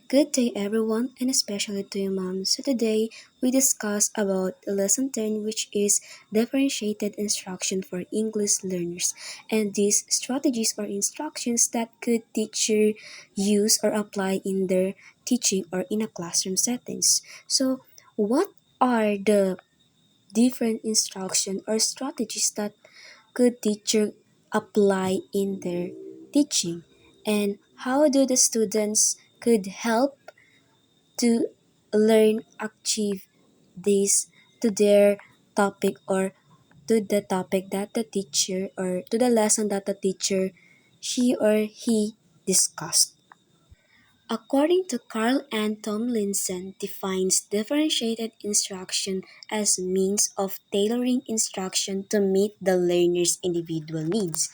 Good day everyone and especially to your mom. So today we discuss about lesson 10, which is differentiated instruction for English learners, and these strategies or instructions that could teacher use or apply in their teaching or in a classroom settings. So what are the different instruction or strategies that could teacher apply in their teaching, and how do the students could help to learn achieve this to their topic or to the topic that the teacher or to the lesson that the teacher she or he discussed. According to Carl Ann Tomlinson defines differentiated instruction as means of tailoring instruction to meet the learner's individual needs.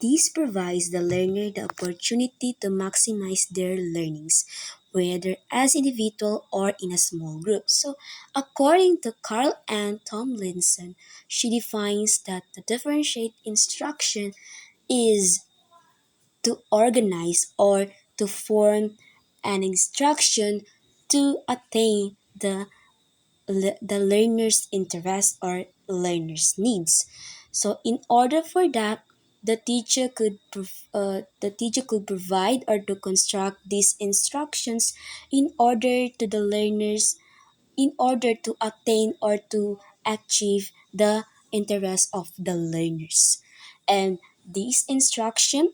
This provides the learner the opportunity to maximize their learnings, whether as individual or in a small group. So, according to Carl Ann Tomlinson, she defines that the differentiate instruction is to organize or to form an instruction to attain the learner's interest or learner's needs. So in order for that, the teacher could provide or to construct these instructions in order to the learners in order to attain or to achieve the interest of the learners. And this instruction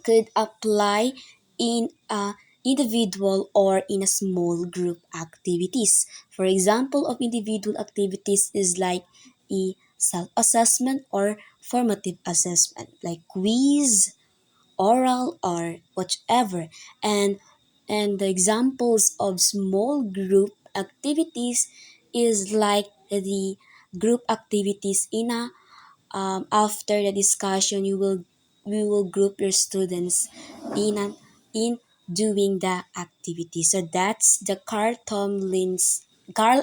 could apply in a individual or in a small group activities. For example of individual activities is like a self-assessment or formative assessment, like quiz, oral, or whatever. And the examples of small group activities is like the group activities in a after the discussion you will we will group your students in in doing the activity. So that's the Carl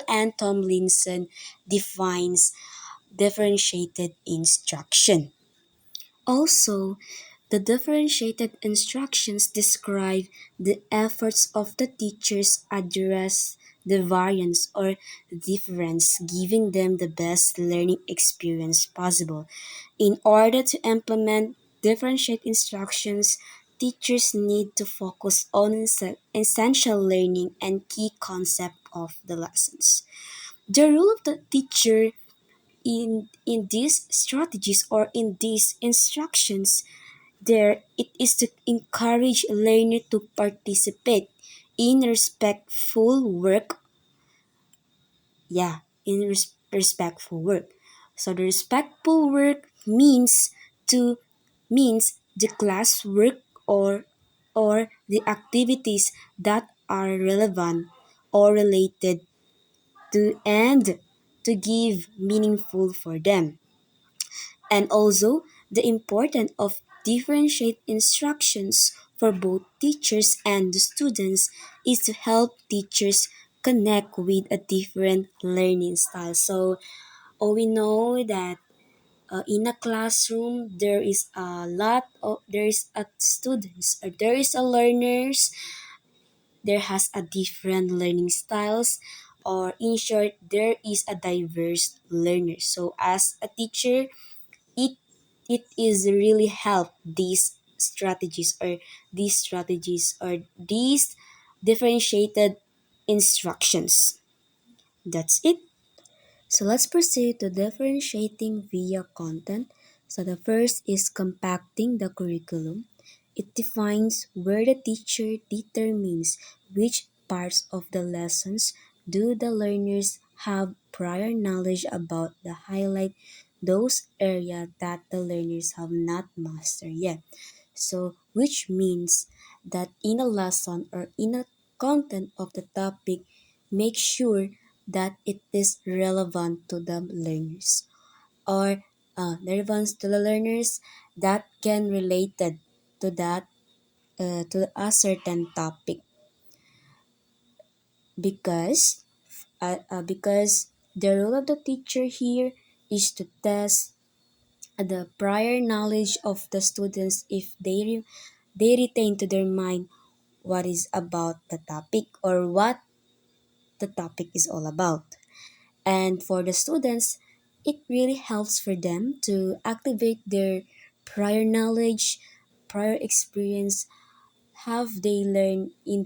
and Tomlinson defines differentiated instruction. Also, the differentiated instructions describe the efforts of the teachers address the variance or difference, giving them the best learning experience possible. In order to implement differentiated instructions, teachers need to focus on essential learning and key concept of the lessons. The role of the teacher in these strategies or in these instructions there it is to encourage learner to participate in respectful work. Yeah, in respectful work. So the respectful work means the class work or the activities that are relevant or related to and to give meaningful for them. And also the importance of differentiate instructions for both teachers and the students is to help teachers connect with a different learning style. So we know that in a classroom there is a students or there is a learners there has a different learning styles, or in short there is a diverse learner. So as a teacher it it is really help these differentiated instructions. That's it. So let's proceed to differentiating via content. So the first is compacting the curriculum. It defines where the teacher determines which parts of the lessons do the learners have prior knowledge about, the highlight those areas that the learners have not mastered yet. So which means that in a lesson or in a content of the topic, make sure that it is relevant to the learners, or relevance to the learners that can related to that to a certain topic, because the role of the teacher here is to test the prior knowledge of the students if they retain to their mind what is about the topic or what the topic is all about. And for the students, it really helps for them to activate their prior knowledge, prior experience, have they learned in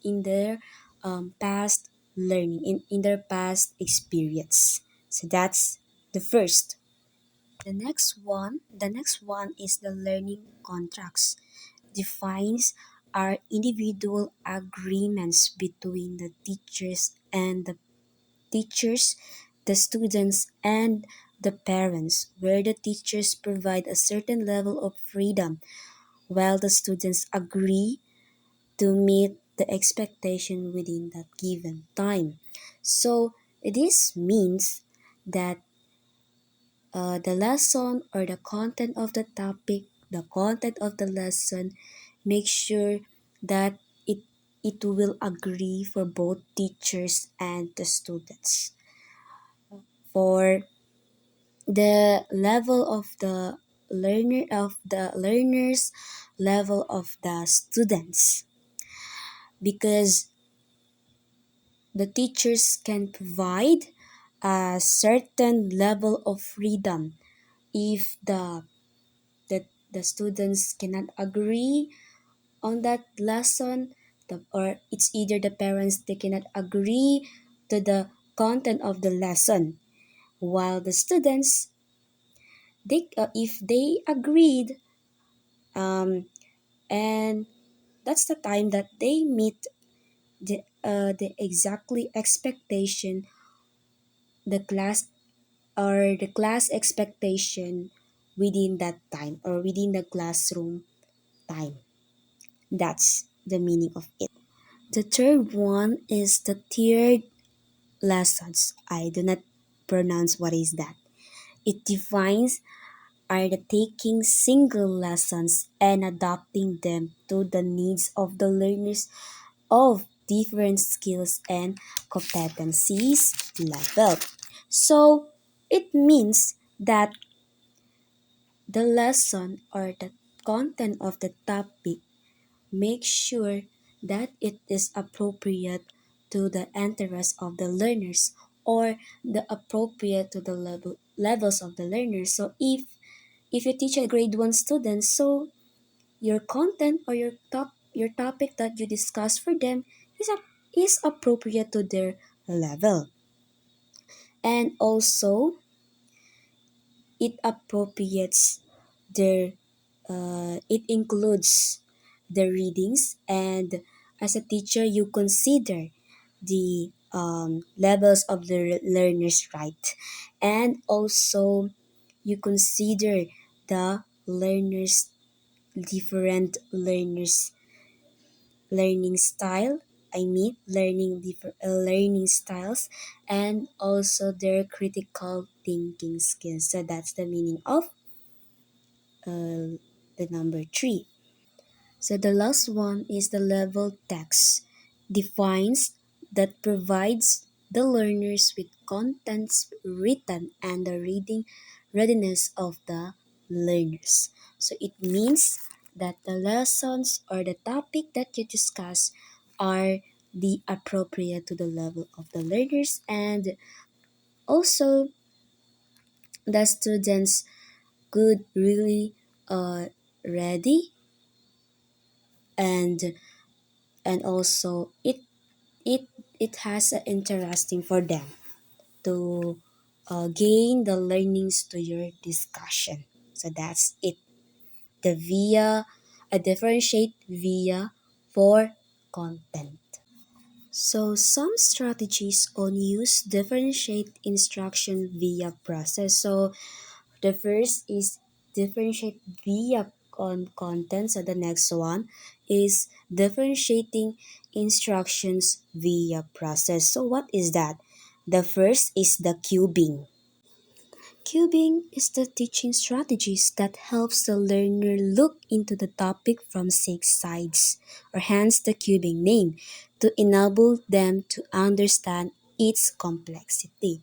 in their past learning, in their past experience. So that's the first. The next one is the learning contracts. Defines our individual agreements between the teachers, the students, and the parents, where the teachers provide a certain level of freedom while the students agree to meet the expectation within that given time. So this means that the lesson or the content of the topic, the content of the lesson, make sure that it it will agree for both teachers and the students. For the level of the learners, level of the students, because the teachers can provide a certain level of freedom if the students cannot agree on that lesson, or it's either the parents they cannot agree to the content of the lesson, while the students, they if they agreed, um, and that's the time that they meet the exactly expectation, the class the class expectation within that time or within the classroom time. That's the meaning of it. The third one is the tiered lessons. I do not pronounce what is that. It defines are the taking single lessons and adapting them to the needs of the learners of different skills and competencies level. So it means that the lesson or the content of the topic, make sure that it is appropriate to the interest of the learners or the appropriate to the levels of the learners. So if you teach a grade 1 student, so your content or your topic that you discuss for them is appropriate to their level. And also it appropriates their it includes the readings, and as a teacher you consider the levels of the learners, right? And also you consider the learners, different learners learning style, I mean learning different learning styles, and also their critical thinking skills. So that's the meaning of the number 3. So the last one is the level text. Defines that provides the learners with contents written and the reading readiness of the learners. So it means that the lessons or the topic that you discuss are the appropriate to the level of the learners, and also the students could really ready, and also it it has a interesting for them to gain the learnings to your discussion. So that's it. The via a differentiate via for content. So some strategies on use differentiate instruction via process. So the first is differentiate via on content. So the next one is differentiating instructions via process. So what is that? The first is the cubing. Cubing is the teaching strategies that helps the learner look into the topic from 6 sides, or hence the cubing name, to enable them to understand its complexity.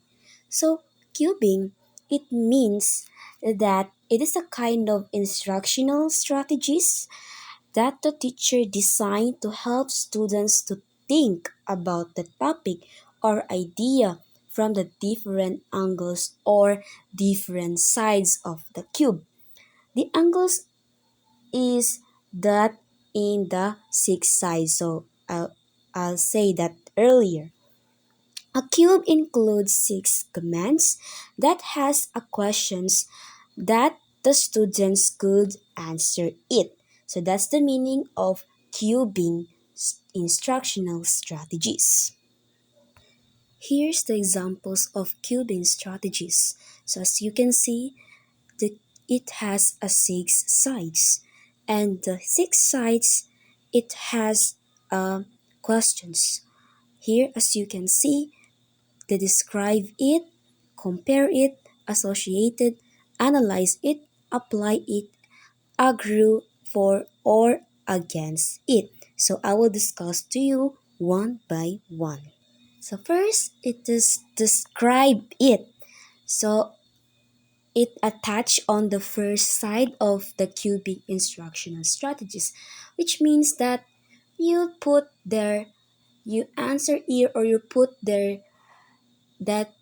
So, cubing, it means that it is a kind of instructional strategies that the teacher designed to help students to think about the topic or idea from the different angles or different sides of the cube. The angles is that in the six sides, so I'll say that earlier. A cube includes six commands that has a questions that the students could answer it. So that's the meaning of cubing instructional strategies. Here's the examples of cubing strategies. So as you can see, the, it has a six sides, and the six sides it has questions. Here, as you can see, they describe it, compare it, associate it, analyze it, apply it, argue for or against it. So I will discuss to you one by one. So first, it is describe it. So it attached on the first side of the cubic instructional strategies, which means that you put there, you answer here or you put there that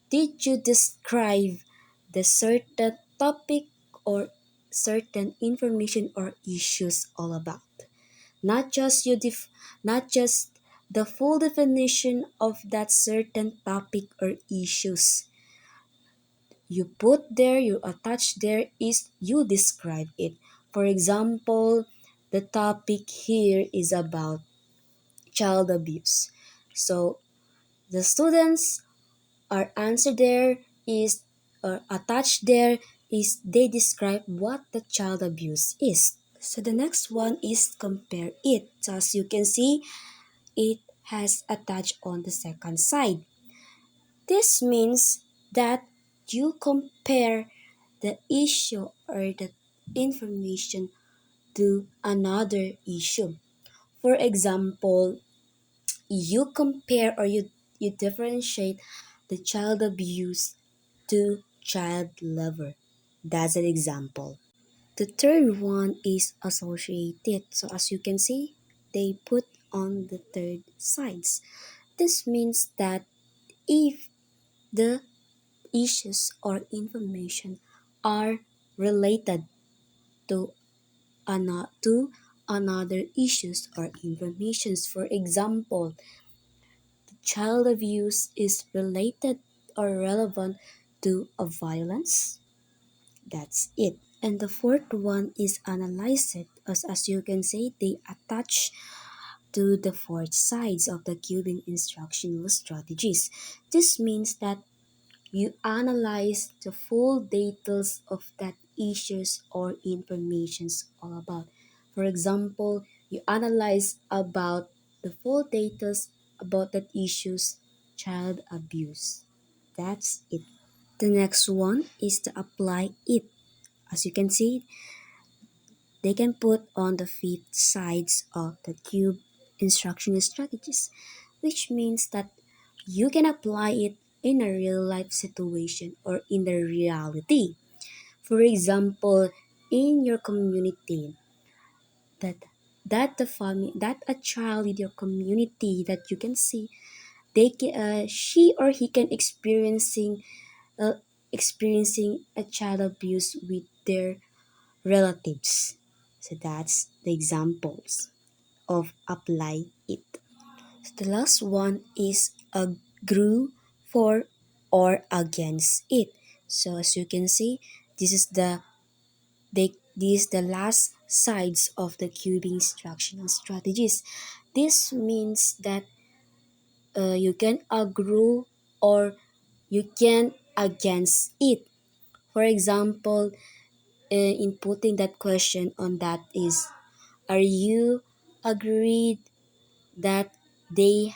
did you describe the certain topic or certain information or issues all about? Not just not just the full definition of that certain topic or issues. You put there, you attach there is you describe it. For example, the topic here is about child abuse. So the students our answer there is or attached there is they describe what the child abuse is. So the next one is compare it. So as you can see, it has attached on the second side. This means that you compare the issue or the information to another issue. For example, you compare or you differentiate the child abuse to child lover. That's an example. The third one is associated. So as you can see, they put on the third sides. This means that if the issues or information are related to another issues or informations. For example, child abuse is related or relevant to a violence. That's it. And the fourth one is analyze it. As you can see, they attach to the fourth sides of the cubing instructional strategies. This means that you analyze the full details of that issues or informations all about. For example, you analyze about the full details about that issues child abuse. That's it. The next one is to apply it. As you can see, they can put on the fifth sides of the cube instructional strategies, which means that you can apply it in a real life situation or in the reality. For example, in your community, that the family that a child in your community that you can see she or he can uh, experiencing a child abuse with their relatives. So that's the examples of apply it. So the last one is agree for or against it. So as you can see, this is the last sides of the cubing instructional strategies. This means that you can agree or you can against it. For example, in putting that question on that is, are you agreed that they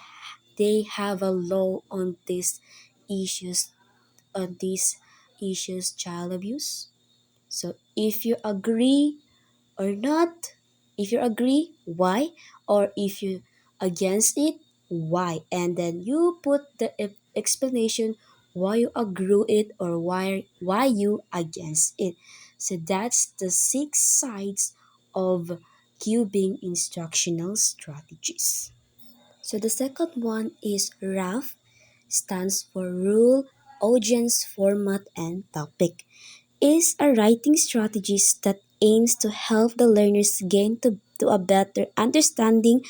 they have a law on these issues child abuse? So if you agree or not, if you agree, why? Or if you against it, why? And then you put the explanation why you agree it or why you against it. So that's the six sides of cubing instructional strategies. So the second one is RAF, stands for Rule, Audience, Format, and Topic. Is a writing strategy that aims to help the learners gain to a better understanding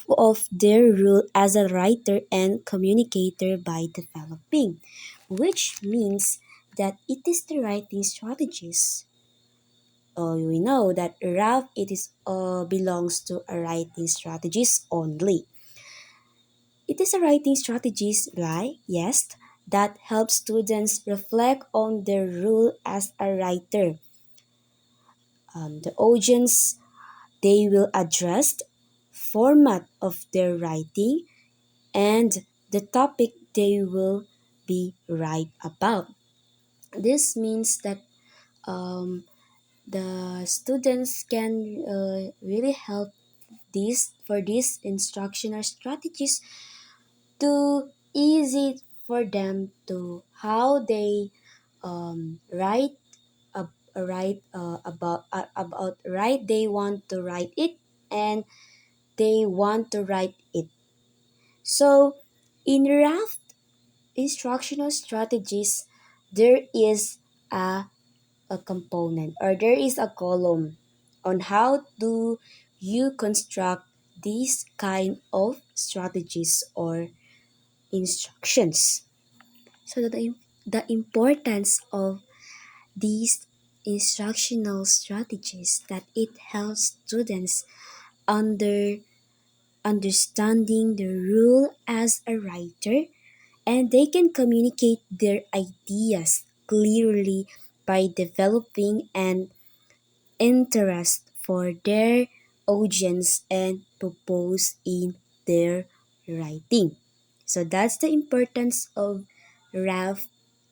of their role as a writer and communicator by developing, which means that it is the writing strategies. We know that RAF it is belongs to a writing strategies only. It is a writing strategies like yes that helps students reflect on their role as a writer. The audience they will address format of their writing and the topic they will be write about. This means that um, the students can really help this for these instructional strategies to easy for them to how they write write about write they want to write it and they want to write it. So in raft instructional strategies there is a component or there is a column on how do you construct these kind of strategies or instructions. So the importance of these instructional strategies that it helps students under understanding the role as a writer and they can communicate their ideas clearly by developing an interest for their audience and propose in their writing. So that's the importance of RAF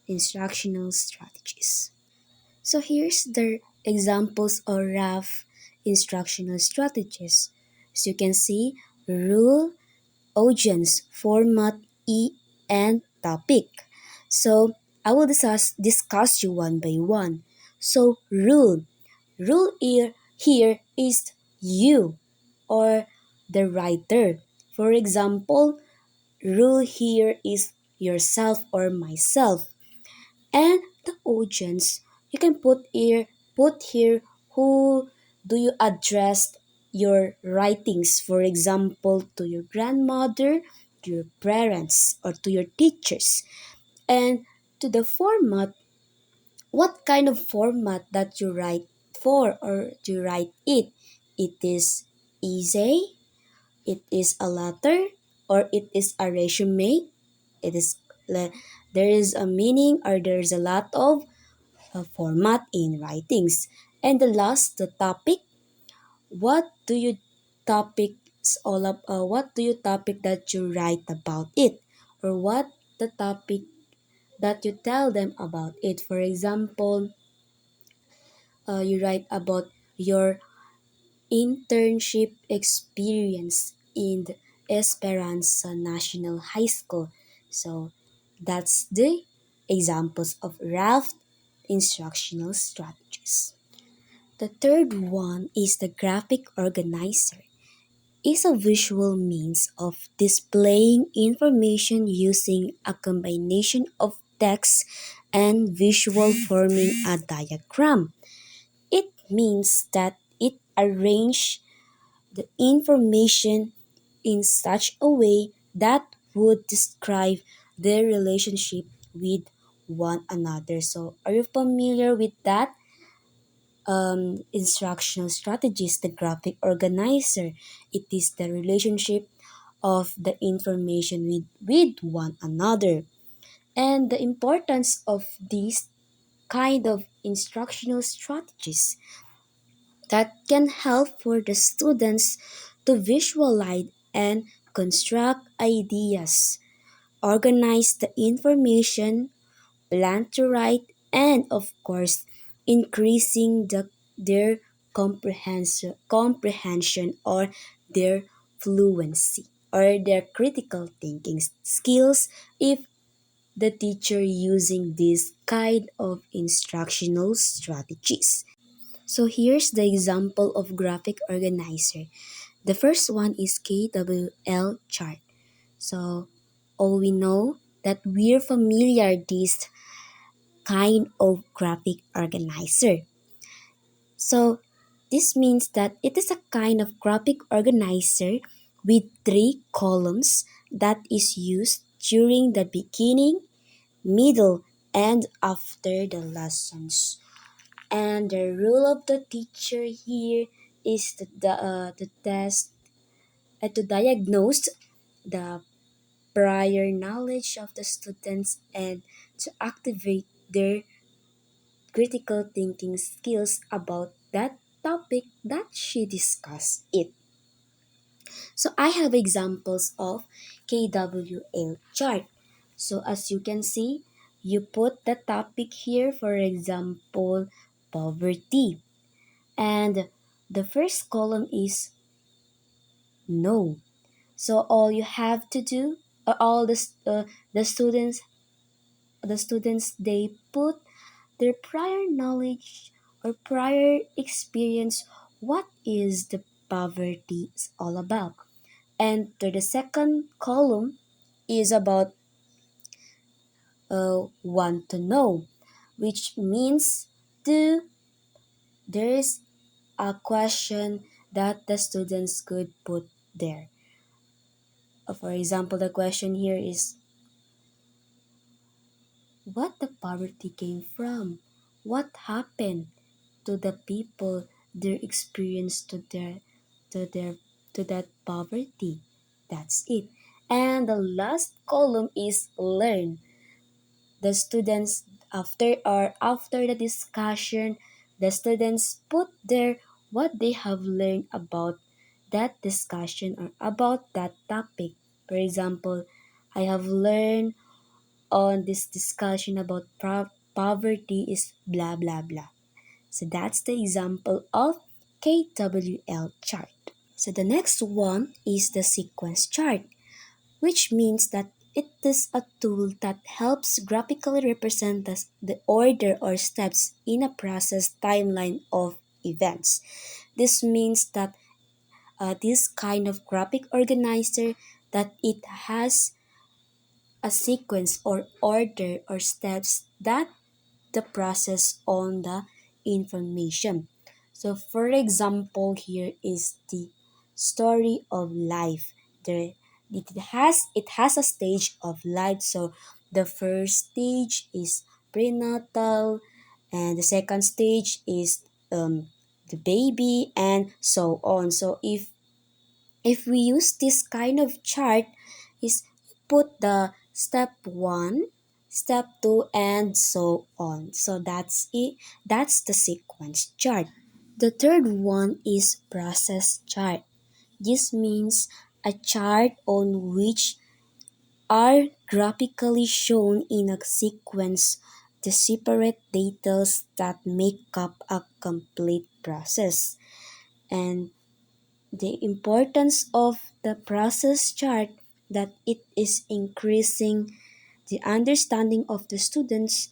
instructional strategies. So here's the examples of RAF instructional strategies. As you can see, rule, audience, format, and topic. So I will discuss you one by one. So rule. Here is you or the writer. For example, rule here is yourself or myself. And the audience, you can put here who do you address your writings, for example, to your grandmother, to your parents, or to your teachers. And to the format, what kind of format that you write for or you write it? It is essay, it is a letter, or it is a resume. It is there is a meaning or there is a lot of format in writings. And the last, the topic. What do you topics all up? What do you topic that you write about it, or what the topic that you tell them about it? For example, you write about your internship experience in the Esperanza National High School. So that's the examples of raft instructional strategies. The third one is the graphic organizer. Is a visual means of displaying information using a combination of text and visual forming a diagram. It means that it arranges the information in such a way that would describe their relationship with one another. So, are you familiar with that instructional strategist, the graphic organizer? It is the relationship of the information with one another. And the importance of these kind of instructional strategies that can help for the students to visualize and construct ideas, organize the information, plan to write, and of course, increasing their comprehension or their fluency or their critical thinking skills if the teacher using this kind of instructional strategies. So here's the example of graphic organizer. The first one is KWL chart. So all we know that we're familiar this kind of graphic organizer. So this means that it is a kind of graphic organizer with three columns that is used during the beginning, middle, and after the lessons. And the role of the teacher here is to test to diagnose the prior knowledge of the students and to activate their critical thinking skills about that topic that she discussed it. So I have examples of KWL chart. So as you can see, you put the topic here, for example, poverty. And the first column is no. So all you have to do, all the students, they put their prior knowledge or prior experience. What is the poverty is all about? And the second column is about want to know, which means do there is a question that the students could put there. For example, the question here is what the poverty came from, what happened to the people, their experience to their to that poverty. That's it. And the last column is learn. The students after the discussion, the students put there what they have learned about that discussion or about that topic. For example, I have learned on this discussion about poverty is blah blah blah. So that's the example of KWL chart. So the next one is the sequence chart, which means that it is a tool that helps graphically represent the order or steps in a process timeline of events. This means that this kind of graphic organizer that it has a sequence or order or steps that the process on the information. So for example, here is the story of life. It has a stage of life. So the first stage is prenatal, and the second stage is the baby, and so on. So if we use this kind of chart, is put the step 1, step 2, and so on. So that's it. That's the sequence chart. The third one is process chart. This means a chart on which are graphically shown in a sequence the separate details that make up a complete process. And the importance of the process chart that it is increasing the understanding of the students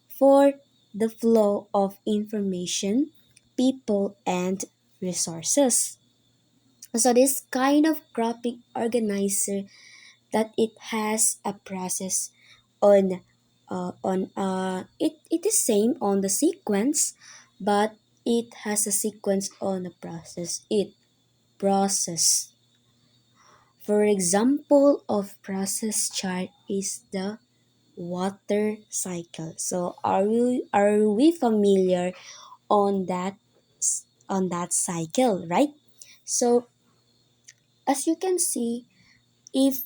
for the flow of information, people, and resources. So this kind of graphic organizer that it has a process it is same on the sequence, but it has a sequence on the process. It process. For example of process chart is the water cycle. So are we familiar on that cycle, right? So as you can see, if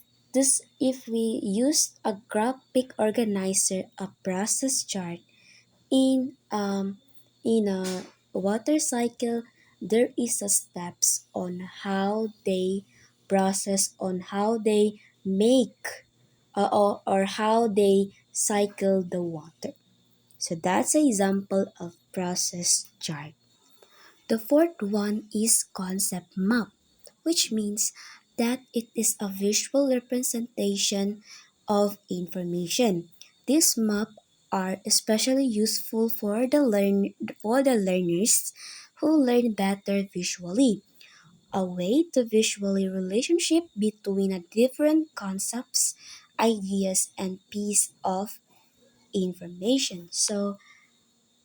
we use a graphic organizer, a process chart in a water cycle, there is a steps on how they process, on how they make or how they cycle the water. So that's an example of process chart. The fourth one is concept map, which means that it is a visual representation of information. This map are especially useful for the learners who learn better visually. A way to visually relationship between a different concepts, ideas, and piece of information. So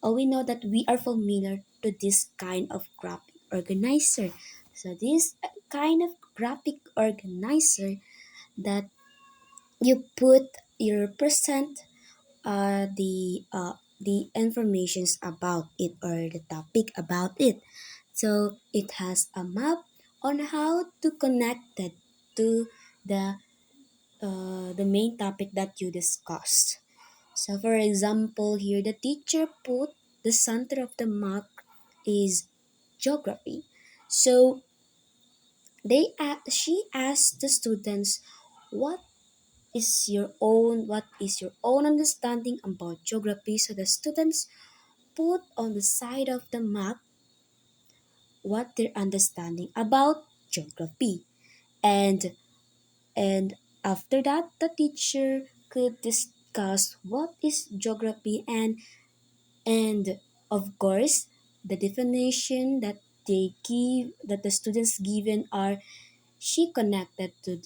we know that we are familiar to this kind of graphic organizer. So this kind of graphic organizer that you put your present the informations about it or the topic about it. So it has a map on how to connect it to the main topic that you discussed. So for example, here the teacher put the center of the map is geography. So she asked the students what what is your own understanding about geography. So the students put on the side of the map what their understanding about geography. And and after that the teacher could discuss what is geography, and of course the definition that the students given are she connected to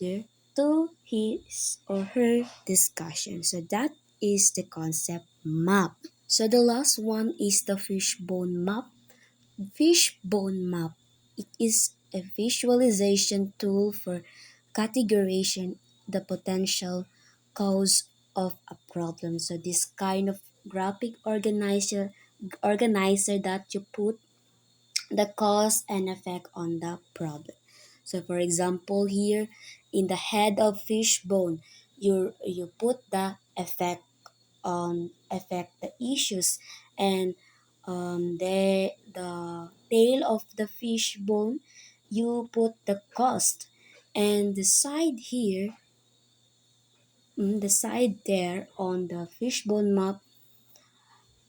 his or her discussion. So that is the concept map. So the last one is the fishbone map. Fishbone map. It is a visualization tool for categorization the potential cause of a problem. So this kind of graphic organizer that you put the cause and effect on the problem. So for example here in the head of fishbone, you put the affect the issues, and the tail of the fishbone you put the cost, and the side here, the side there on the fishbone map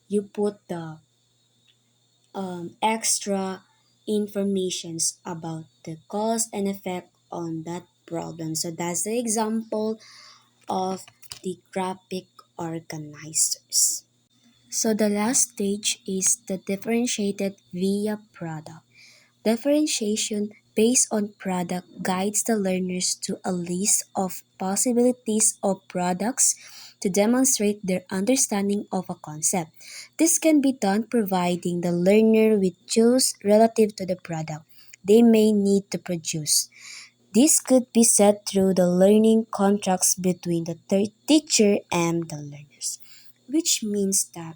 you put the extra informations about the cause and effect on that problem. So that's the example of the graphic organizers. So the last stage is the differentiated via product. Differentiation based on product guides the learners to a list of possibilities of products to demonstrate their understanding of a concept. This can be done providing the learner with choice relative to the product they may need to produce. This could be set through the learning contracts between the teacher and the learners, which means that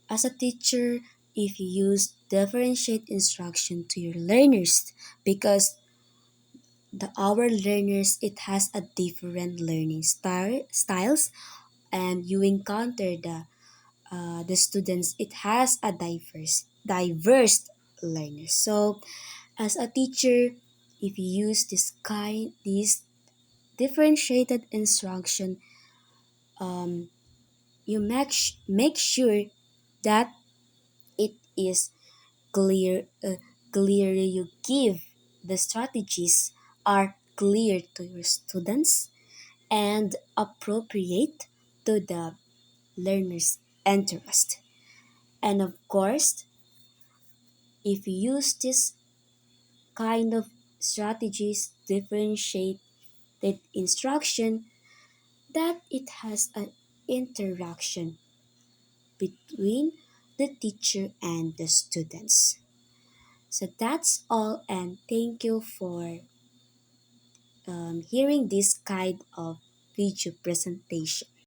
as a teacher, if you use differentiate instruction to your learners, because the our learners it has a different learning styles, and you encounter the students it has a diverse learners. So as a teacher, if you use this differentiated instruction, um, you make sure that it is clearly you give the strategies are clear to your students and appropriate to the learner's interest. And of course, if you use this kind of strategies, differentiated instruction, that it has an interaction between the teacher and the students. So that's all, and thank you for hearing this kind of video presentation.